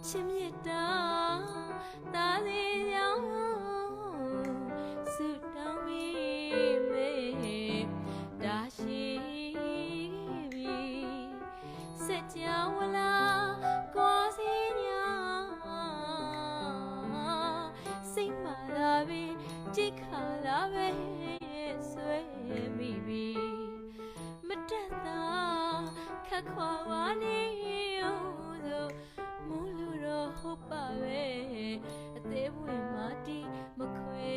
ချစ်မြတ်တာသားလေးရောင်ဆုတောင်းမိမေဒါရှိပြီစัจ java လာကိုစီညာစိတ်မာလာပြီจิตခါလာပဲဆွဲမိပြီမတက်တာခက်ခွာဝါနေဆိုမူလူတော့ဟုတ်ပါပဲအသေးပွင့်မာတီမခွဲ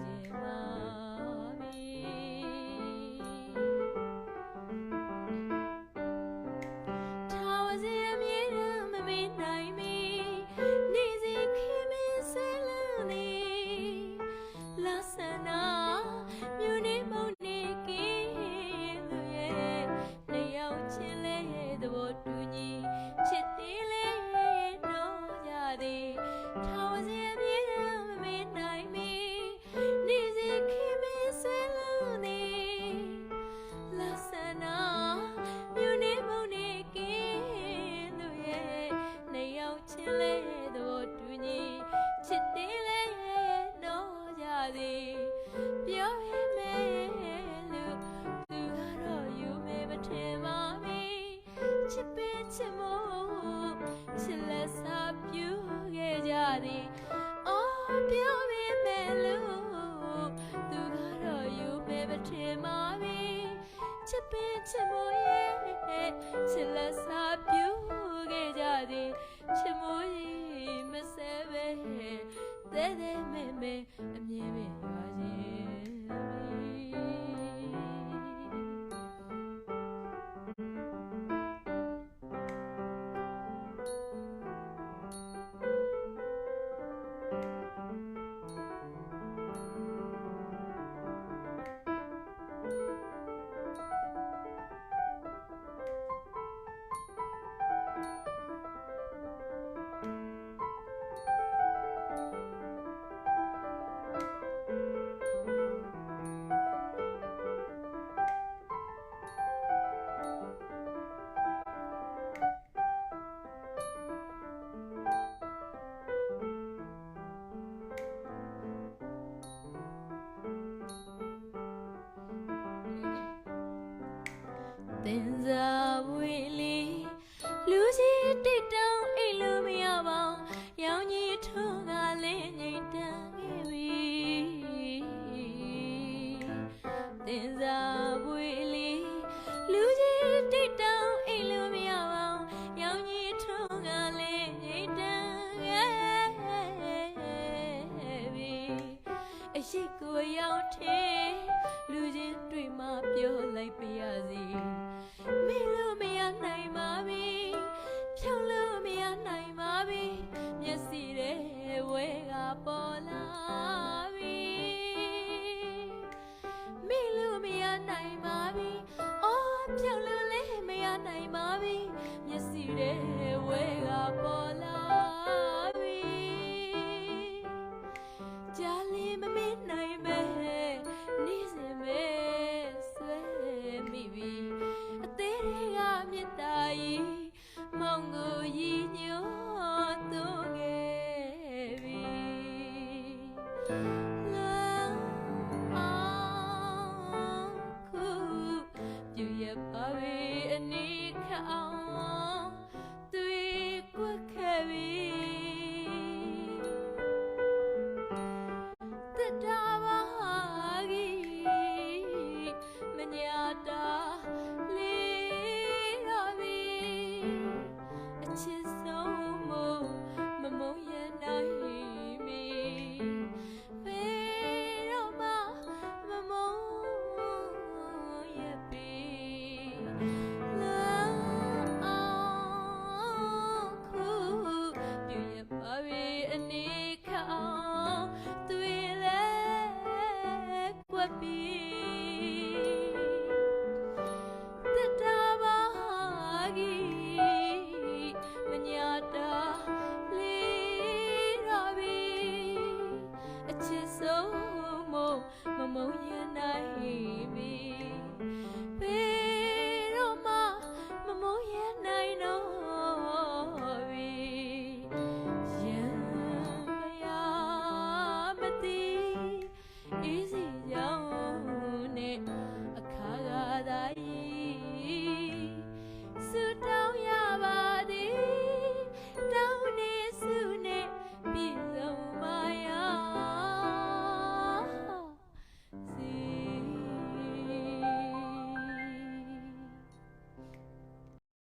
ခြင်းပါပြီထားဝစီအမြဲတမ်းမမေ့နိုင်မီနေစီခင်မင်းဆွဲလန်းနေလာစနာမြူနေမုန်နေကင်းသူရဲ့နှစ်ယောက်ချင်းလဲသဘောတူညီချစ်သေးလဲတော့ကြသည်ထားဝစီအမြဲတမ်းမမေ့နိုင်မီနေစီခင်မင်းဆွဲလန်းနေလာစနာမြူနေမုန်နေကင်းသူရဲ့နှစ်ယောက်ချင်းလဲသဘောတူညီချစ်သေးလဲတော့ကြသည်ပြောရမယ်လို့သူကတော့ယူမေမထင်ပါမီချစ်ပင်ချစ်မို့ချစ်လက်စားပြူခဲ့ကြသည်အော်ပြောရမယ်လို့သူကတော့ယူမေမထင်ပါမီချစ်ပင်ချစ်မို့ရဲ့ချစ်လက်စားပြူခဲ့ကြသည်ချစ်မို့မဆဲပဲတဲမဲမဲအမြဲပဲရွာတင်စားဝေးလီလူကြီးတိတ်တောင်းအိတ်လို့မရပါရောင်ကြီးထုံးကလည်းငိမ့်တန်ခဲ့ပြီတင်စားဝေးလီလူကြီးတိတ်တောင်းအိတ်လို့မရပါရောင်ကြီးထုံးကလည်းငိမ့်တန်ခဲ့ပြီအရှိကိုရောက်သေးလူချင်းတွေ့မှပြောလိုက်ပါရစေမေ့လို့မရနိုင်ပါပြီဖြောင်းလို့မရနိုင်ပါပြီမျက်စိထဲဝဲကပေါ်လာပြီမေ့လို့မရနိုင်ပါပြီအော်ဖြောင်းလို့လည်းမရနိုင်ပါပြီမျက်စိထဲဝဲကပေါ်လာပြီကြားလေးမမေ့နိုင်ပဲနေစင်ပဲဆွဲမိပြီအသေးတွေကမြတ်တာကြီးမောင်ကိုရည်ညွှန်းသွင်းခဲ့ပြီ